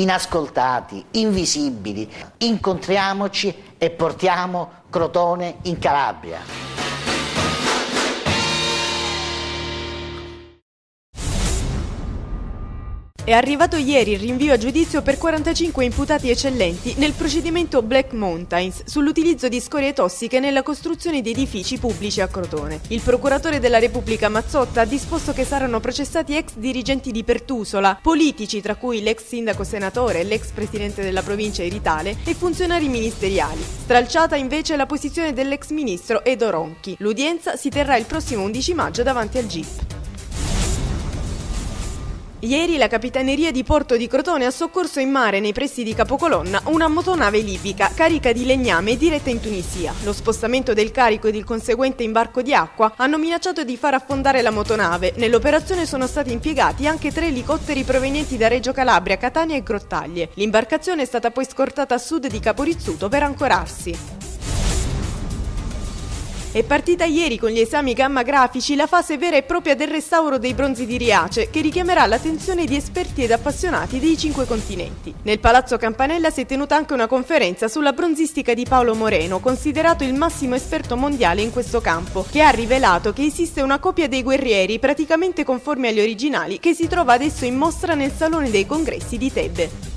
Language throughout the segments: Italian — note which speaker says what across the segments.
Speaker 1: inascoltati, invisibili. Incontriamoci e portiamo Crotone in Calabria.
Speaker 2: È arrivato ieri il rinvio a giudizio per 45 imputati eccellenti nel procedimento Black Mountains sull'utilizzo di scorie tossiche nella costruzione di edifici pubblici a Crotone. Il procuratore della Repubblica Mazzotta ha disposto che saranno processati ex dirigenti di Pertusola, politici tra cui l'ex sindaco senatore e l'ex presidente della provincia Eritale e funzionari ministeriali. Stralciata invece la posizione dell'ex ministro Edo Ronchi. L'udienza si terrà il prossimo 11 maggio davanti al GIP. Ieri la Capitaneria di Porto di Crotone ha soccorso in mare nei pressi di Capocolonna una motonave libica carica di legname diretta in Tunisia. Lo spostamento del carico ed il conseguente imbarco di acqua hanno minacciato di far affondare la motonave. Nell'operazione sono stati impiegati anche 3 elicotteri provenienti da Reggio Calabria, Catania e Grottaglie. L'imbarcazione è stata poi scortata a sud di Caporizzuto per ancorarsi. È partita ieri con gli esami gamma grafici la fase vera e propria del restauro dei bronzi di Riace, che richiamerà l'attenzione di esperti ed appassionati dei 5 continenti. Nel Palazzo Campanella si è tenuta anche una conferenza sulla bronzistica di Paolo Moreno, considerato il massimo esperto mondiale in questo campo, che ha rivelato che esiste una copia dei guerrieri praticamente conforme agli originali che si trova adesso in mostra nel Salone dei Congressi di Tebbe.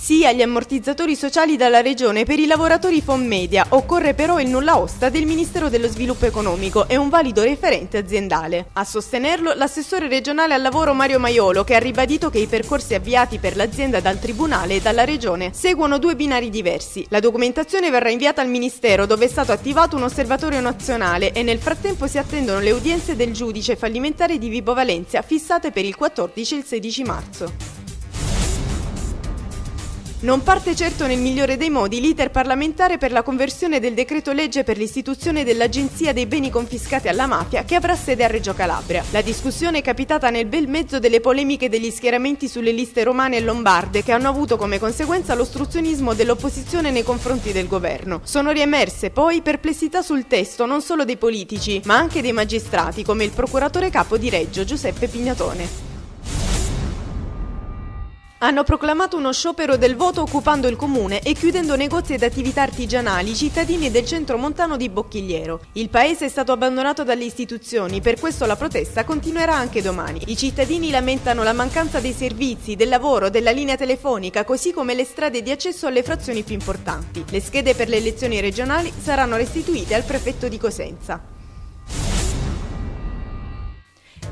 Speaker 2: Sì agli ammortizzatori sociali dalla Regione per i lavoratori Fonmedia, occorre però il nulla osta del Ministero dello Sviluppo Economico e un valido referente aziendale. A sostenerlo l'assessore regionale al lavoro Mario Maiolo, che ha ribadito che i percorsi avviati per l'azienda dal Tribunale e dalla Regione seguono 2 binari diversi. La documentazione verrà inviata al Ministero, dove è stato attivato un osservatorio nazionale e nel frattempo si attendono le udienze del giudice fallimentare di Vibo Valentia fissate per il 14 e il 16 marzo. Non parte certo nel migliore dei modi l'iter parlamentare per la conversione del decreto legge per l'istituzione dell'Agenzia dei beni confiscati alla mafia che avrà sede a Reggio Calabria. La discussione è capitata nel bel mezzo delle polemiche degli schieramenti sulle liste romane e lombarde che hanno avuto come conseguenza l'ostruzionismo dell'opposizione nei confronti del governo. Sono riemerse poi perplessità sul testo non solo dei politici ma anche dei magistrati come il procuratore capo di Reggio Giuseppe Pignatone. Hanno proclamato uno sciopero del voto occupando il comune e chiudendo negozi ed attività artigianali i cittadini del centro montano di Bocchigliero. Il paese è stato abbandonato dalle istituzioni, per questo la protesta continuerà anche domani. I cittadini lamentano la mancanza dei servizi, del lavoro, della linea telefonica, così come le strade di accesso alle frazioni più importanti. Le schede per le elezioni regionali saranno restituite al prefetto di Cosenza.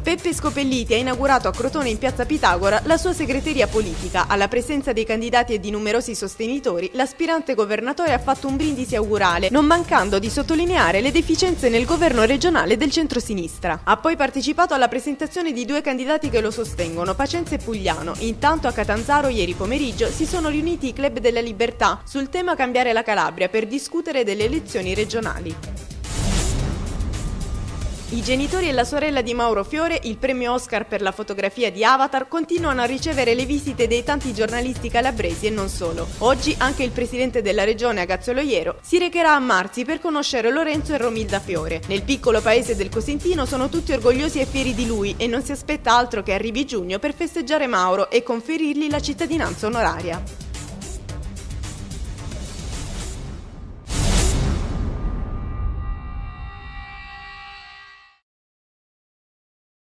Speaker 2: Peppe Scopelliti ha inaugurato a Crotone in piazza Pitagora la sua segreteria politica. Alla presenza dei candidati e di numerosi sostenitori, l'aspirante governatore ha fatto un brindisi augurale, non mancando di sottolineare le deficienze nel governo regionale del centrosinistra. Ha poi partecipato alla presentazione di 2 candidati che lo sostengono, Pacenza e Pugliano. Intanto a Catanzaro ieri pomeriggio si sono riuniti i Club della Libertà sul tema Cambiare la Calabria per discutere delle elezioni regionali. I genitori e la sorella di Mauro Fiore, il premio Oscar per la fotografia di Avatar, continuano a ricevere le visite dei tanti giornalisti calabresi e non solo. Oggi anche il presidente della regione, Agazio Loiero, si recherà a Marzi per conoscere Lorenzo e Romilda Fiore. Nel piccolo paese del Cosentino sono tutti orgogliosi e fieri di lui e non si aspetta altro che arrivi giugno per festeggiare Mauro e conferirgli la cittadinanza onoraria.